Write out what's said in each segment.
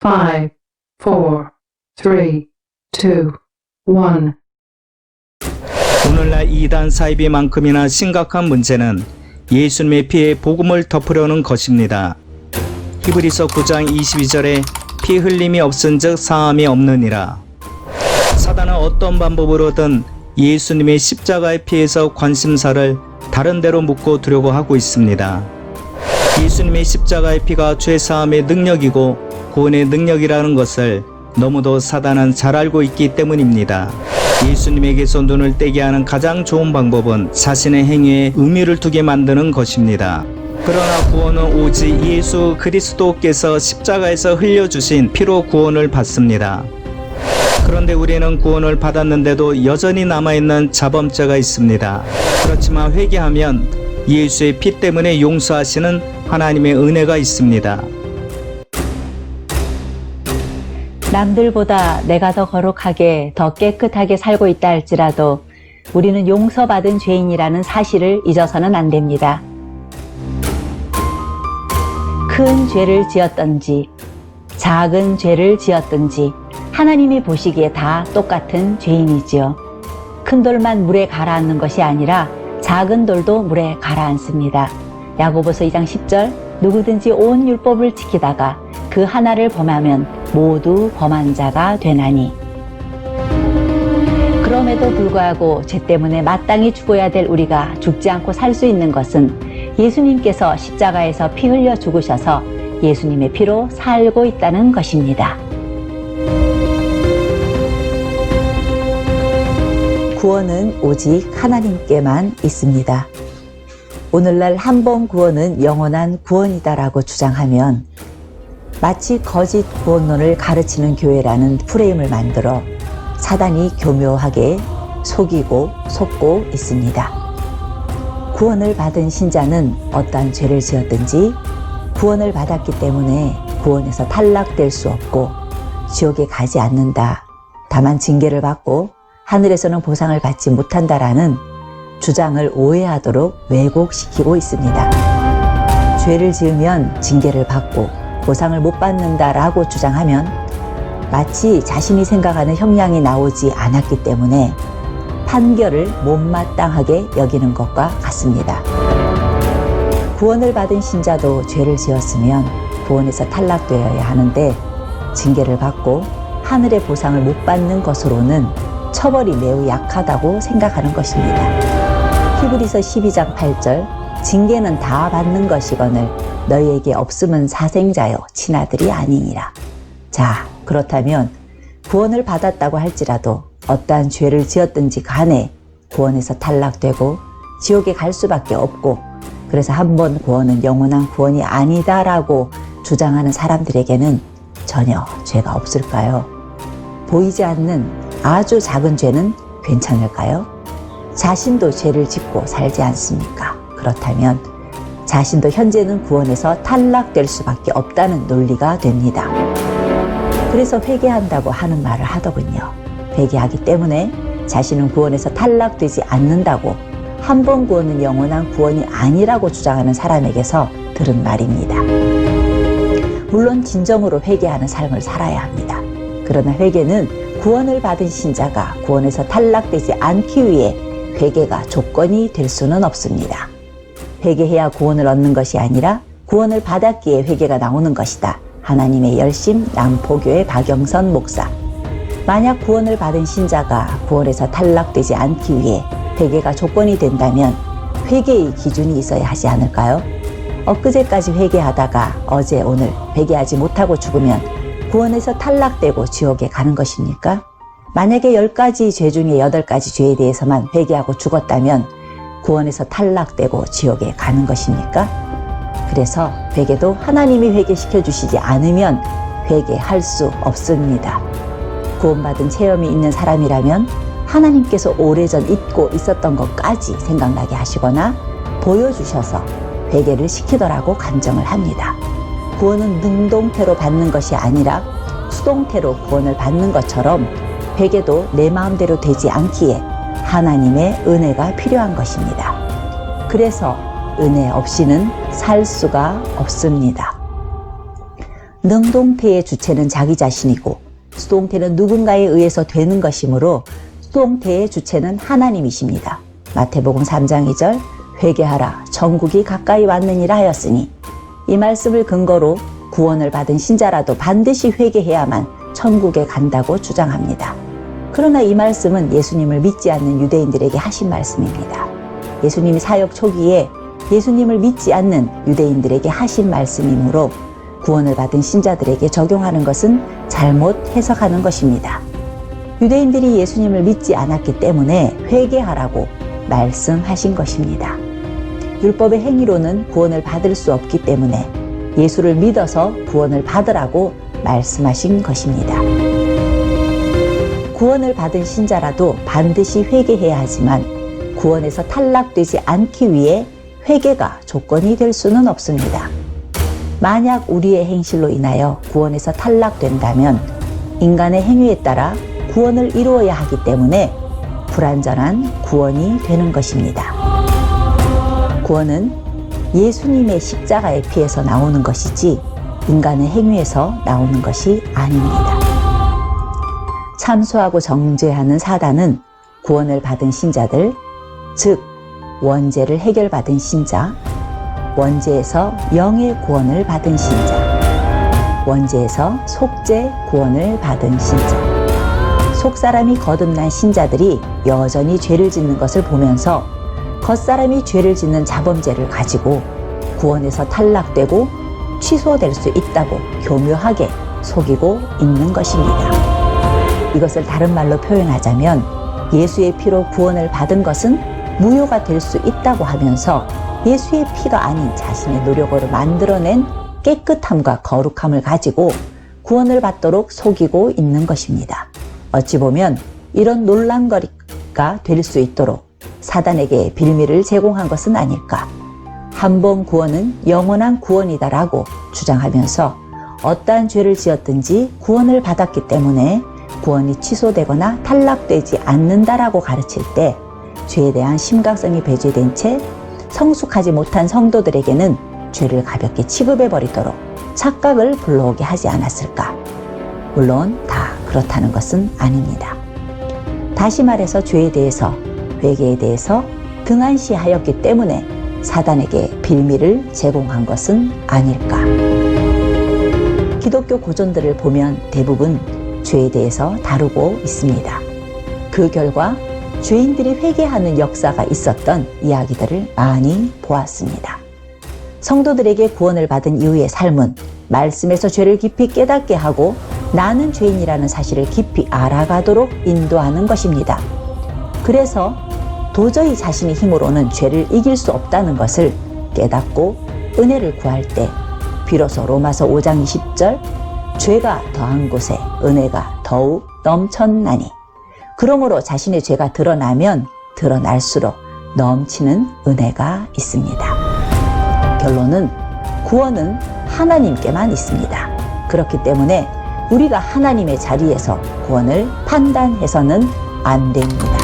5, 4, 3, 2, 1. 오늘날 이단 사이비만큼이나 심각한 문제는 예수님의 피에 복음을 덮으려는 것입니다. 히브리서 9장 22절에 피 흘림이 없은즉 사함이 없느니라. 사단은 어떤 방법으로든 예수님의 십자가의 피에서 관심사를 다른 데로 묶어 두려고 하고 있습니다. 예수님의 십자가의 피가 죄사함의 능력이고 구원의 능력이라는 것을 너무도 사단은 잘 알고 있기 때문입니다. 예수님에게서 눈을 떼게 하는 가장 좋은 방법은 자신의 행위에 의미를 두게 만드는 것입니다. 그러나 구원은 오직 예수 그리스도께서 십자가에서 흘려주신 피로 구원을 받습니다. 그런데 우리는 구원을 받았는데도 여전히 남아있는 자범죄가 있습니다. 그렇지만 회개하면 예수의 피 때문에 용서하시는 하나님의 은혜가 있습니다. 남들보다 내가 더 거룩하게, 더 깨끗하게 살고 있다 할지라도 우리는 용서받은 죄인이라는 사실을 잊어서는 안 됩니다. 큰 죄를 지었든지 작은 죄를 지었든지 하나님이 보시기에 다 똑같은 죄인이지요. 큰 돌만 물에 가라앉는 것이 아니라 작은 돌도 물에 가라앉습니다. 야고보서 2장 10절 누구든지 온 율법을 지키다가 그 하나를 범하면 모두 범한 자가 되나니. 그럼에도 불구하고 죄 때문에 마땅히 죽어야 될 우리가 죽지 않고 살 수 있는 것은 예수님께서 십자가에서 피 흘려 죽으셔서 예수님의 피로 살고 있다는 것입니다. 구원은 오직 하나님께만 있습니다. 오늘날 한 번 구원은 영원한 구원이다라고 주장하면 마치 거짓 구원론을 가르치는 교회라는 프레임을 만들어 사단이 교묘하게 속이고 속고 있습니다. 구원을 받은 신자는 어떠한 죄를 지었든지 구원을 받았기 때문에 구원에서 탈락될 수 없고 지옥에 가지 않는다. 다만 징계를 받고 하늘에서는 보상을 받지 못한다라는 주장을 오해하도록 왜곡시키고 있습니다. 죄를 지으면 징계를 받고 보상을 못 받는다라고 주장하면 마치 자신이 생각하는 형량이 나오지 않았기 때문에 판결을 못마땅하게 여기는 것과 같습니다. 구원을 받은 신자도 죄를 지었으면 구원에서 탈락되어야 하는데 징계를 받고 하늘의 보상을 못 받는 것으로는 처벌이 매우 약하다고 생각하는 것입니다. 히브리서 12장 8절 징계는 다 받는 것이거늘 너희에게 없음은 사생자요 친아들이 아니니라. 자, 그렇다면 구원을 받았다고 할지라도 어떠한 죄를 지었든지 간에 구원에서 탈락되고 지옥에 갈 수밖에 없고 그래서 한 번 구원은 영원한 구원이 아니다라고 주장하는 사람들에게는 전혀 죄가 없을까요? 보이지 않는 아주 작은 죄는 괜찮을까요? 자신도 죄를 짓고 살지 않습니까? 그렇다면 자신도 현재는 구원에서 탈락될 수밖에 없다는 논리가 됩니다. 그래서 회개한다고 하는 말을 하더군요. 회개하기 때문에 자신은 구원에서 탈락되지 않는다고 한 번 구원은 영원한 구원이 아니라고 주장하는 사람에게서 들은 말입니다. 물론 진정으로 회개하는 삶을 살아야 합니다. 그러나 회개는 구원을 받은 신자가 구원에서 탈락되지 않기 위해 회개가 조건이 될 수는 없습니다. 회개해야 구원을 얻는 것이 아니라 구원을 받았기에 회개가 나오는 것이다. 하나님의 열심 남포교회 박영선 목사. 만약 구원을 받은 신자가 구원에서 탈락되지 않기 위해 회개가 조건이 된다면 회개의 기준이 있어야 하지 않을까요? 엊그제까지 회개하다가 어제 오늘 회개하지 못하고 죽으면 구원에서 탈락되고 지옥에 가는 것입니까? 만약에 10가지 죄 중에 8가지 죄에 대해서만 회개하고 죽었다면 구원에서 탈락되고 지옥에 가는 것입니까? 그래서 회개도 하나님이 회개시켜 주시지 않으면 회개할 수 없습니다. 구원받은 체험이 있는 사람이라면 하나님께서 오래전 잊고 있었던 것까지 생각나게 하시거나 보여주셔서 회개를 시키더라고 간증을 합니다. 구원은 능동태로 받는 것이 아니라 수동태로 구원을 받는 것처럼 회개도 내 마음대로 되지 않기에 하나님의 은혜가 필요한 것입니다. 그래서 은혜 없이는 살 수가 없습니다. 능동태의 주체는 자기 자신이고 수동태는 누군가에 의해서 되는 것이므로 수동태의 주체는 하나님이십니다. 마태복음 3장 2절 회개하라 천국이 가까이 왔느니라 하였으니 이 말씀을 근거로 구원을 받은 신자라도 반드시 회개해야만 천국에 간다고 주장합니다. 그러나 이 말씀은 예수님을 믿지 않는 유대인들에게 하신 말씀입니다. 예수님이 사역 초기에 예수님을 믿지 않는 유대인들에게 하신 말씀이므로 구원을 받은 신자들에게 적용하는 것은 잘못 해석하는 것입니다. 유대인들이 예수님을 믿지 않았기 때문에 회개하라고 말씀하신 것입니다. 율법의 행위로는 구원을 받을 수 없기 때문에 예수를 믿어서 구원을 받으라고 말씀하신 것입니다. 구원을 받은 신자라도 반드시 회개해야 하지만 구원에서 탈락되지 않기 위해 회개가 조건이 될 수는 없습니다. 만약 우리의 행실로 인하여 구원에서 탈락된다면 인간의 행위에 따라 구원을 이루어야 하기 때문에 불완전한 구원이 되는 것입니다. 구원은 예수님의 십자가의 피에서 나오는 것이지 인간의 행위에서 나오는 것이 아닙니다. 참소하고 정죄하는 사단은 구원을 받은 신자들, 즉 원죄를 해결받은 신자, 원죄에서 영의 구원을 받은 신자, 원죄에서 속죄 구원을 받은 신자, 속사람이 거듭난 신자들이 여전히 죄를 짓는 것을 보면서 겉사람이 죄를 짓는 자범죄를 가지고 구원에서 탈락되고 취소될 수 있다고 교묘하게 속이고 있는 것입니다. 이것을 다른 말로 표현하자면 예수의 피로 구원을 받은 것은 무효가 될 수 있다고 하면서 예수의 피가 아닌 자신의 노력으로 만들어낸 깨끗함과 거룩함을 가지고 구원을 받도록 속이고 있는 것입니다. 어찌 보면 이런 논란거리가 될 수 있도록 사단에게 빌미를 제공한 것은 아닐까. 한 번 구원은 영원한 구원이다라고 주장하면서 어떠한 죄를 지었든지 구원을 받았기 때문에 구원이 취소되거나 탈락되지 않는다라고 가르칠 때 죄에 대한 심각성이 배제된 채 성숙하지 못한 성도들에게는 죄를 가볍게 취급해버리도록 착각을 불러오게 하지 않았을까. 물론 다 그렇다는 것은 아닙니다. 다시 말해서 죄에 대해서, 회개에 대해서 등한시하였기 때문에 사단에게 빌미를 제공한 것은 아닐까. 기독교 고전들을 보면 대부분 죄에 대해서 다루고 있습니다. 그 결과 죄인들이 회개하는 역사가 있었던 이야기들을 많이 보았습니다. 성도들에게 구원을 받은 이후의 삶은 말씀에서 죄를 깊이 깨닫게 하고 나는 죄인이라는 사실을 깊이 알아가도록 인도하는 것입니다. 그래서 도저히 자신의 힘으로는 죄를 이길 수 없다는 것을 깨닫고 은혜를 구할 때 비로소 로마서 5장 20절 죄가 더한 곳에 은혜가 더욱 넘쳤나니 그러므로 자신의 죄가 드러나면 드러날수록 넘치는 은혜가 있습니다. 결론은 구원은 하나님께만 있습니다. 그렇기 때문에 우리가 하나님의 자리에서 구원을 판단해서는 안 됩니다.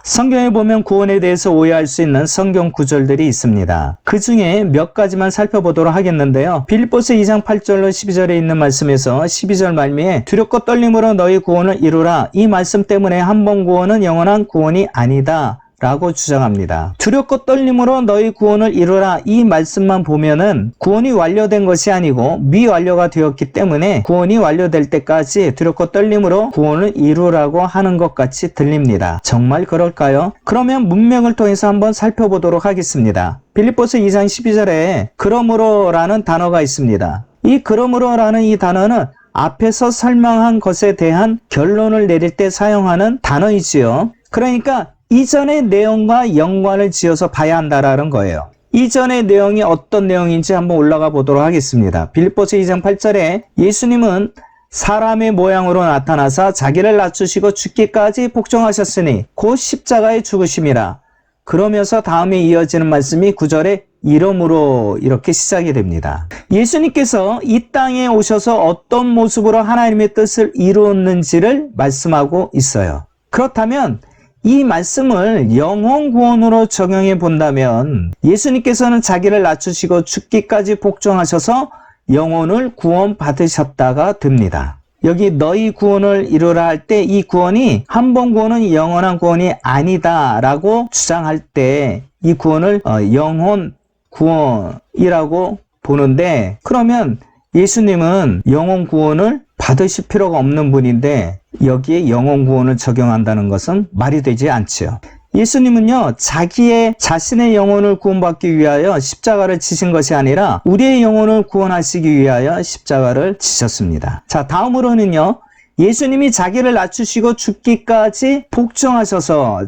성경에 보면 구원에 대해서 오해할 수 있는 성경 구절들이 있습니다. 그 중에 몇 가지만 살펴보도록 하겠는데요. 빌립보서 2장 8절로 12절에 있는 말씀에서 12절 말미에 두렵고 떨림으로 너희 구원을 이루라. 이 말씀 때문에 한 번 구원은 영원한 구원이 아니다 라고 주장합니다. 두렵고 떨림으로 너희 구원을 이루라. 이 말씀만 보면은 구원이 완료된 것이 아니고 미완료가 되었기 때문에 구원이 완료될 때까지 두렵고 떨림으로 구원을 이루라고 하는 것 같이 들립니다. 정말 그럴까요? 그러면 문맥을 통해서 한번 살펴보도록 하겠습니다. 빌립보서 2장 12절에 그러므로 라는 단어가 있습니다. 이 그러므로 라는 이 단어는 앞에서 설명한 것에 대한 결론을 내릴 때 사용하는 단어이지요. 그러니까 이전의 내용과 연관을 지어서 봐야 한다라는 거예요. 이전의 내용이 어떤 내용인지 한번 올라가 보도록 하겠습니다. 빌립보서 2장 8절에 예수님은 사람의 모양으로 나타나사 자기를 낮추시고 죽기까지 복종하셨으니 곧 십자가에 죽으심이라. 그러면서 다음에 이어지는 말씀이 9절에 이러므로 이렇게 시작이 됩니다. 예수님께서 이 땅에 오셔서 어떤 모습으로 하나님의 뜻을 이루었는지를 말씀하고 있어요. 그렇다면 이 말씀을 영혼 구원으로 적용해 본다면 예수님께서는 자기를 낮추시고 죽기까지 복종하셔서 영혼을 구원받으셨다가 됩니다. 여기 너희 구원을 이루라 할 때 이 구원이 한 번 구원은 영원한 구원이 아니다 라고 주장할 때 이 구원을 영혼 구원이라고 보는데, 그러면 예수님은 영혼 구원을 받으실 필요가 없는 분인데 여기에 영혼 구원을 적용한다는 것은 말이 되지 않지요. 예수님은요, 자신의 영혼을 구원받기 위하여 십자가를 지신 것이 아니라 우리의 영혼을 구원하시기 위하여 십자가를 지셨습니다. 자, 다음으로는요, 예수님이 자기를 낮추시고 죽기까지 복종하셔서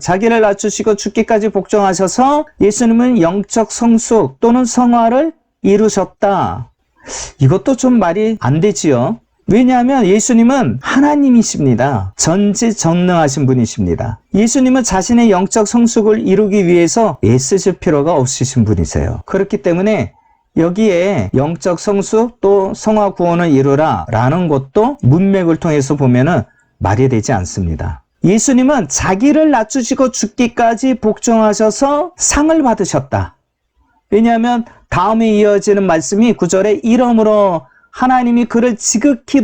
예수님은 영적 성숙 또는 성화를 이루셨다. 이것도 좀 말이 안 되지요. 왜냐하면 예수님은 하나님이십니다. 전지전능하신 분이십니다. 예수님은 자신의 영적 성숙을 이루기 위해서 애쓰실 필요가 없으신 분이세요. 그렇기 때문에 여기에 영적 성숙 또 성화 구원을 이루라 라는 것도 문맥을 통해서 보면은 말이 되지 않습니다. 예수님은 자기를 낮추시고 죽기까지 복종하셔서 상을 받으셨다. 왜냐하면 다음에 이어지는 말씀이 9절에 이러므로 하나님이 그를 지극히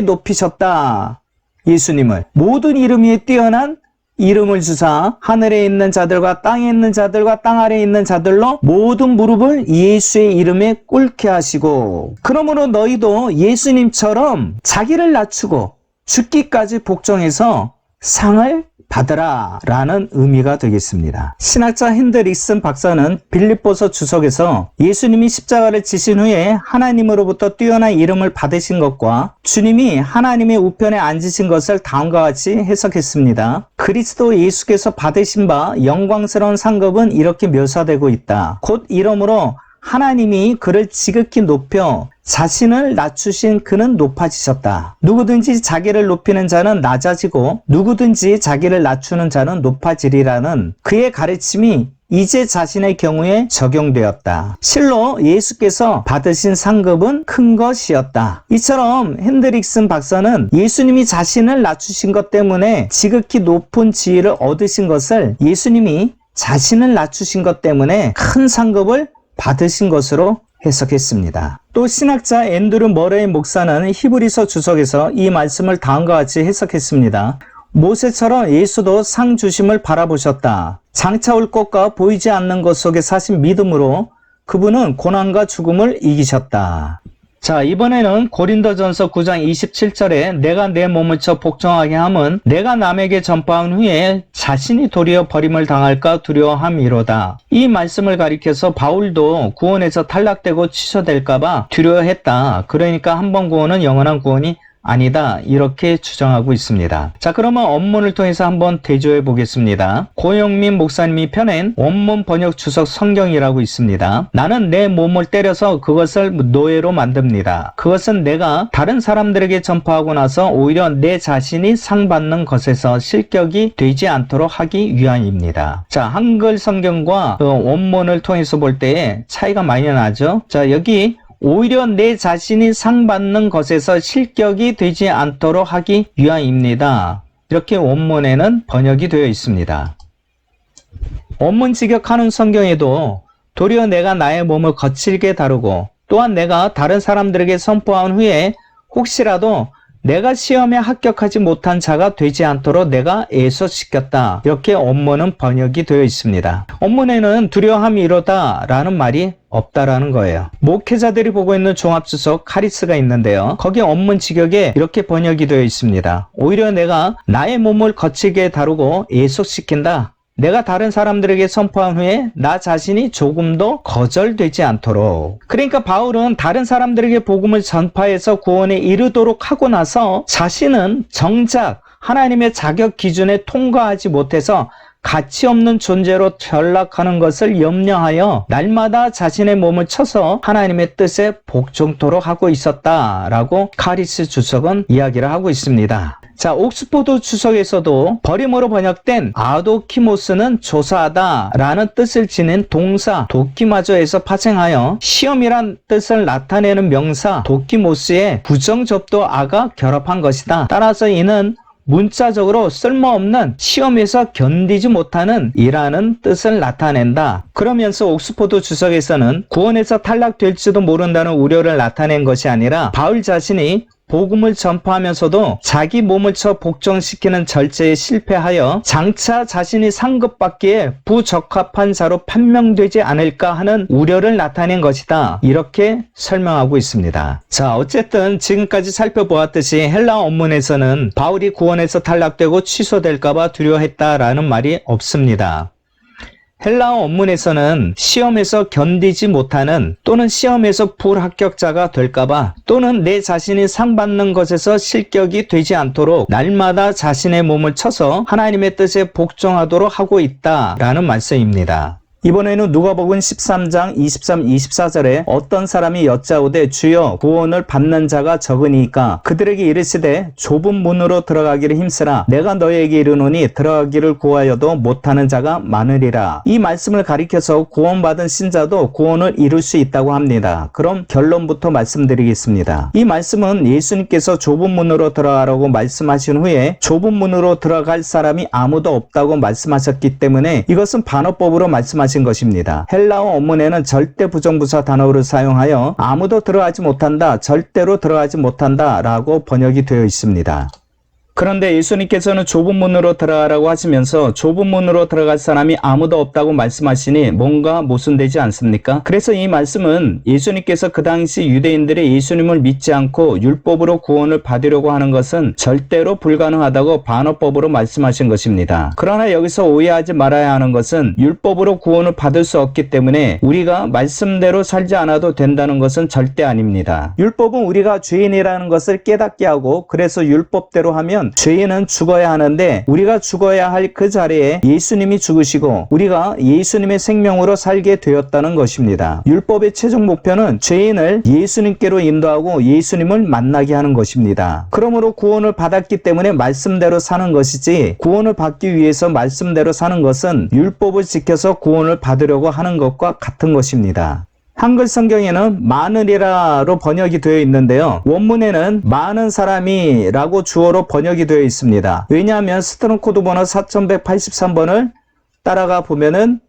높이셨다. 예수님을 모든 이름 위에 뛰어난 이름을 주사 하늘에 있는 자들과 땅에 있는 자들과 땅 아래에 있는 자들로 모든 무릎을 예수의 이름에 꿇게 하시고, 그러므로 너희도 예수님처럼 자기를 낮추고 죽기까지 복종해서 상을 받으라 라는 의미가 되겠습니다. 신학자 핸드릭슨 박사는 빌립보서 주석에서 예수님이 십자가를 지신 후에 하나님으로부터 뛰어난 이름을 받으신 것과 주님이 하나님의 우편에 앉으신 것을 다음과 같이 해석했습니다. 그리스도 예수께서 받으신 바 영광스러운 상급은 이렇게 묘사되고 있다. 곧 이러므로 하나님이 그를 지극히 높여 자신을 낮추신 그는 높아지셨다. 누구든지 자기를 높이는 자는 낮아지고 누구든지 자기를 낮추는 자는 높아지리라는 그의 가르침이 이제 자신의 경우에 적용되었다. 실로 예수께서 받으신 상급은 큰 것이었다. 이처럼 핸드릭슨 박사는 예수님이 자신을 낮추신 것 때문에 지극히 높은 지위를 얻으신 것을 예수님이 자신을 낮추신 것 때문에 큰 상급을 받으신 것으로 해석했습니다. 또 신학자 앤드류 머레이 목사는 히브리서 주석에서 이 말씀을 다음과 같이 해석했습니다. 모세처럼 예수도 상 주심을 바라보셨다. 장차 올 것과 보이지 않는 것 속에 사신 믿음으로 그분은 고난과 죽음을 이기셨다. 자, 이번에는 고린도전서 9장 27절에 내가 내 몸을 쳐 복종하게 함은 내가 남에게 전파한 후에 자신이 도리어 버림을 당할까 두려워함이로다. 이 말씀을 가리켜서 바울도 구원에서 탈락되고 취소될까봐 두려워했다. 그러니까 한 번 구원은 영원한 구원이 아니다. 이렇게 주장하고 있습니다. 자, 그러면 원문을 통해서 한번 대조해 보겠습니다. 고영민 목사님이 펴낸 원문 번역 주석 성경이라고 있습니다. 나는 내 몸을 때려서 그것을 노예로 만듭니다. 그것은 내가 다른 사람들에게 전파하고 나서 오히려 내 자신이 상 받는 것에서 실격이 되지 않도록 하기 위함입니다. 자, 한글 성경과 원문을 통해서 볼 때에 차이가 많이 나죠. 자, 여기 오히려 내 자신이 상 받는 것에서 실격이 되지 않도록 하기 위함입니다. 이렇게 원문에는 번역이 되어 있습니다. 원문 직역하는 성경에도 도리어 내가 나의 몸을 거칠게 다루고 또한 내가 다른 사람들에게 선포한 후에 혹시라도 내가 시험에 합격하지 못한 자가 되지 않도록 내가 애소시켰다. 이렇게 원문은 번역이 되어 있습니다. 원문에는 두려워함이 이로다 라는 말이 없다라는 거예요. 목회자들이 보고 있는 종합주석 카리스가 있는데요. 거기 원문 직역에 이렇게 번역이 되어 있습니다. 오히려 내가 나의 몸을 거칠게 다루고 애소시킨다. 내가 다른 사람들에게 선포한 후에 나 자신이 조금도 거절되지 않도록. 그러니까 바울은 다른 사람들에게 복음을 전파해서 구원에 이르도록 하고 나서 자신은 정작 하나님의 자격 기준에 통과하지 못해서 가치 없는 존재로 전락하는 것을 염려하여 날마다 자신의 몸을 쳐서 하나님의 뜻에 복종토록 하고 있었다라고 카리스 주석은 이야기를 하고 있습니다. 자, 옥스포드 주석에서도 버림으로 번역된 아도키모스는 조사하다 라는 뜻을 지닌 동사 도키마저에서 파생하여 시험이란 뜻을 나타내는 명사 도키모스에 부정접두 아가 결합한 것이다. 따라서 이는 문자적으로 쓸모없는 시험에서 견디지 못하는 이라는 뜻을 나타낸다. 그러면서 옥스포드 주석에서는 구원에서 탈락될지도 모른다는 우려를 나타낸 것이 아니라 바울 자신이 복음을 전파하면서도 자기 몸을 쳐 복종시키는 절제에 실패하여 장차 자신이 상급받기에 부적합한 자로 판명되지 않을까 하는 우려를 나타낸 것이다. 이렇게 설명하고 있습니다. 자, 어쨌든 지금까지 살펴보았듯이 헬라어 원문에서는 바울이 구원에서 탈락되고 취소될까봐 두려워했다라는 말이 없습니다. 헬라어 원문에서는 시험에서 견디지 못하는 또는 시험에서 불합격자가 될까봐 또는 내 자신이 상 받는 것에서 실격이 되지 않도록 날마다 자신의 몸을 쳐서 하나님의 뜻에 복종하도록 하고 있다라는 말씀입니다. 이번에는 누가복음 13장 23, 24절에 어떤 사람이 여짜오되 주여 구원을 받는 자가 적으니까 그들에게 이르시되 좁은 문으로 들어가기를 힘쓰라 내가 너에게 이르노니 들어가기를 구하여도 못하는 자가 많으리라. 이 말씀을 가리켜서 구원받은 신자도 구원을 이룰 수 있다고 합니다. 그럼 결론부터 말씀드리겠습니다. 이 말씀은 예수님께서 좁은 문으로 들어가라고 말씀하신 후에 좁은 문으로 들어갈 사람이 아무도 없다고 말씀하셨기 때문에 이것은 반어법으로 말씀하신 것입니다. 헬라어 원문에는 절대 부정부사 단어를 사용하여 아무도 들어가지 못한다, 절대로 들어가지 못한다 라고 번역이 되어 있습니다. 그런데 예수님께서는 좁은 문으로 들어가라고 하시면서 좁은 문으로 들어갈 사람이 아무도 없다고 말씀하시니 뭔가 모순되지 않습니까? 그래서 이 말씀은 예수님께서 그 당시 유대인들이 예수님을 믿지 않고 율법으로 구원을 받으려고 하는 것은 절대로 불가능하다고 반어법으로 말씀하신 것입니다. 그러나 여기서 오해하지 말아야 하는 것은 율법으로 구원을 받을 수 없기 때문에 우리가 말씀대로 살지 않아도 된다는 것은 절대 아닙니다. 율법은 우리가 죄인이라는 것을 깨닫게 하고 그래서 율법대로 하면 죄인은 죽어야 하는데 우리가 죽어야 할 그 자리에 예수님이 죽으시고 우리가 예수님의 생명으로 살게 되었다는 것입니다. 율법의 최종 목표는 죄인을 예수님께로 인도하고 예수님을 만나게 하는 것입니다. 그러므로 구원을 받았기 때문에 말씀대로 사는 것이지 구원을 받기 위해서 말씀대로 사는 것은 율법을 지켜서 구원을 받으려고 하는 것과 같은 것입니다. 한글 성경에는 많으리라로 번역이 되어 있는데요. 원문에는 많은 사람이라고 주어로 번역이 되어 있습니다. 왜냐하면 스트롱 코드 번호 4183번을 따라가 보면은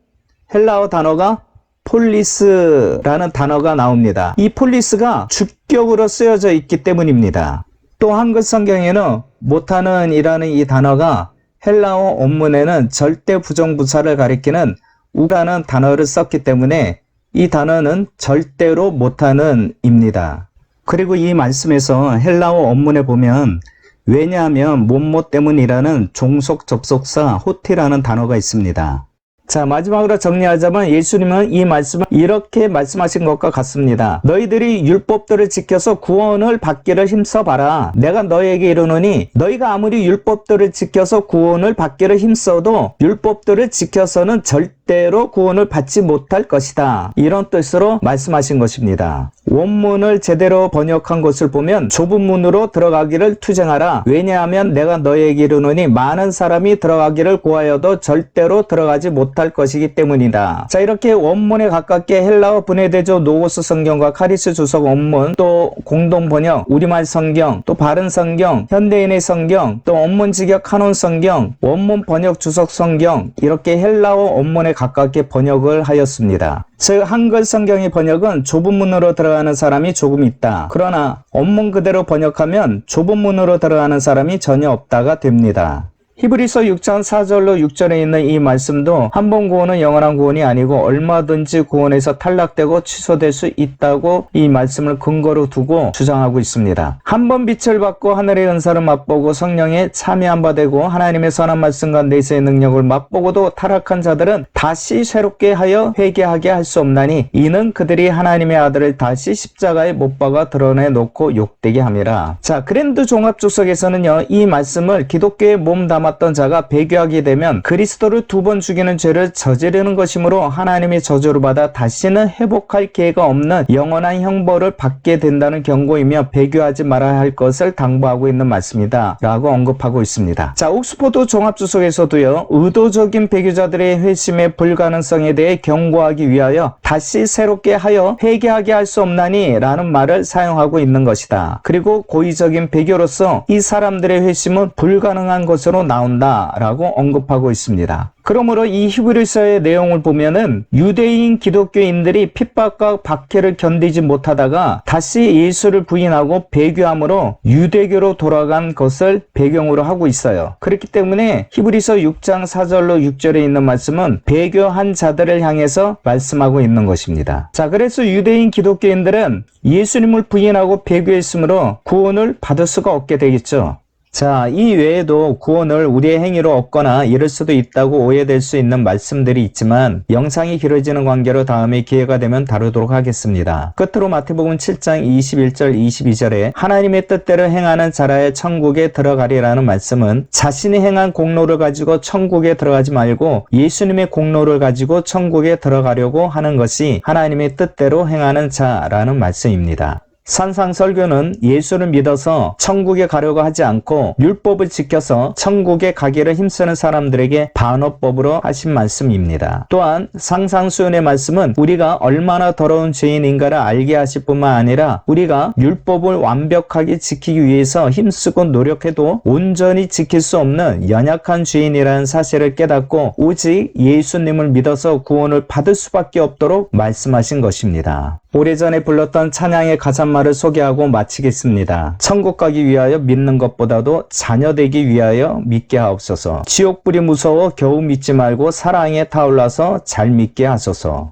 헬라어 단어가 폴리스라는 단어가 나옵니다. 이 폴리스가 주격으로 쓰여져 있기 때문입니다. 또 한글 성경에는 못하는 이라는 이 단어가 헬라어 원문에는 절대 부정부사를 가리키는 우라는 단어를 썼기 때문에 이 단어는 절대로 못하는 입니다. 그리고 이 말씀에서 헬라어 원문에 보면 왜냐하면 뭐뭐 때문이라는 종속 접속사 호티라는 단어가 있습니다. 자, 마지막으로 정리하자면 예수님은 이 말씀을 이렇게 말씀하신 것과 같습니다. 너희들이 율법들을 지켜서 구원을 받기를 힘써봐라. 내가 너희에게 이르노니 너희가 아무리 율법들을 지켜서 구원을 받기를 힘써도 율법들을 지켜서는 절대로 구원을 받지 못할 것이다. 이런 뜻으로 말씀하신 것입니다. 원문을 제대로 번역한 것을 보면 좁은 문으로 들어가기를 투쟁하라. 왜냐하면 내가 너희에게 이르노니 많은 사람이 들어가기를 구하여도 절대로 들어가지 못할 것이기 때문이다. 자, 이렇게 원문에 가깝게 헬라어 분해대조 노고스 성경과 카리스 주석 원문, 또 공동 번역, 우리말 성경, 또 바른 성경, 현대인의 성경, 또 원문 직역 카논 성경, 원문 번역 주석 성경, 이렇게 헬라어 원문에 가깝게 번역을 하였습니다. 즉 한글 성경의 번역은 좁은 문으로 들어가는 사람이 조금 있다. 그러나 원문 그대로 번역하면 좁은 문으로 들어가는 사람이 전혀 없다가 됩니다. 히브리서 6장 4절로 6절에 있는 이 말씀도 한 번 구원은 영원한 구원이 아니고 얼마든지 구원에서 탈락되고 취소될 수 있다고 이 말씀을 근거로 두고 주장하고 있습니다. 한 번 빛을 받고 하늘의 은사를 맛보고 성령에 참여한 바 되고 하나님의 선한 말씀과 내세의 능력을 맛보고도 타락한 자들은 다시 새롭게 하여 회개하게 할 수 없나니 이는 그들이 하나님의 아들을 다시 십자가에 못 박아 드러내놓고 욕되게 함이라. 자, 그랜드 종합주석에서는요 이 말씀을 기독교의 몸 담아 죽여왔던 자가 배교하게 되면 그리스도를 2번 죽이는 죄를 저지르는 것이므로 하나님의 저주를 받아 다시는 회복할 기회가 없는 영원한 형벌을 받게 된다는 경고이며 배교하지 말아야 할 것을 당부하고 있는 말씀이다 라고 언급하고 있습니다. 자, 옥스포드 종합주석에서도요, 의도적인 배교자들의 회심의 불가능성에 대해 경고하기 위하여 다시 새롭게 하여 회개하게 할 수 없나니 라는 말을 사용하고 있는 것이다. 그리고 고의적인 배교로서 이 사람들의 회심은 불가능한 것으로 나온다 라고 언급하고 있습니다. 그러므로 이 히브리서의 내용을 보면은 유대인 기독교인들이 핍박과 박해를 견디지 못하다가 다시 예수를 부인하고 배교함으로 유대교로 돌아간 것을 배경으로 하고 있어요. 그렇기 때문에 히브리서 6장 4절로 6절에 있는 말씀은 배교한 자들을 향해서 말씀하고 있는 것입니다. 자, 그래서 유대인 기독교인들은 예수님을 부인하고 배교했으므로 구원을 받을 수가 없게 되겠죠. 자, 이 외에도 구원을 우리의 행위로 얻거나 이룰 수도 있다고 오해될 수 있는 말씀들이 있지만 영상이 길어지는 관계로 다음에 기회가 되면 다루도록 하겠습니다. 끝으로 마태복음 7장 21절 22절에 하나님의 뜻대로 행하는 자라야 천국에 들어가리라는 말씀은 자신이 행한 공로를 가지고 천국에 들어가지 말고 예수님의 공로를 가지고 천국에 들어가려고 하는 것이 하나님의 뜻대로 행하는 자라는 말씀입니다. 산상설교는 예수를 믿어서 천국에 가려고 하지 않고 율법을 지켜서 천국에 가기를 힘쓰는 사람들에게 반어법으로 하신 말씀입니다. 또한 상상수훈의 말씀은 우리가 얼마나 더러운 죄인인가를 알게 하실 뿐만 아니라 우리가 율법을 완벽하게 지키기 위해서 힘쓰고 노력해도 온전히 지킬 수 없는 연약한 죄인이라는 사실을 깨닫고 오직 예수님을 믿어서 구원을 받을 수밖에 없도록 말씀하신 것입니다. 오래전에 불렀던 찬양의 가사말을 소개하고 마치겠습니다. 천국 가기 위하여 믿는 것보다도 자녀 되기 위하여 믿게 하옵소서. 지옥불이 무서워 겨우 믿지 말고 사랑에 타올라서 잘 믿게 하소서.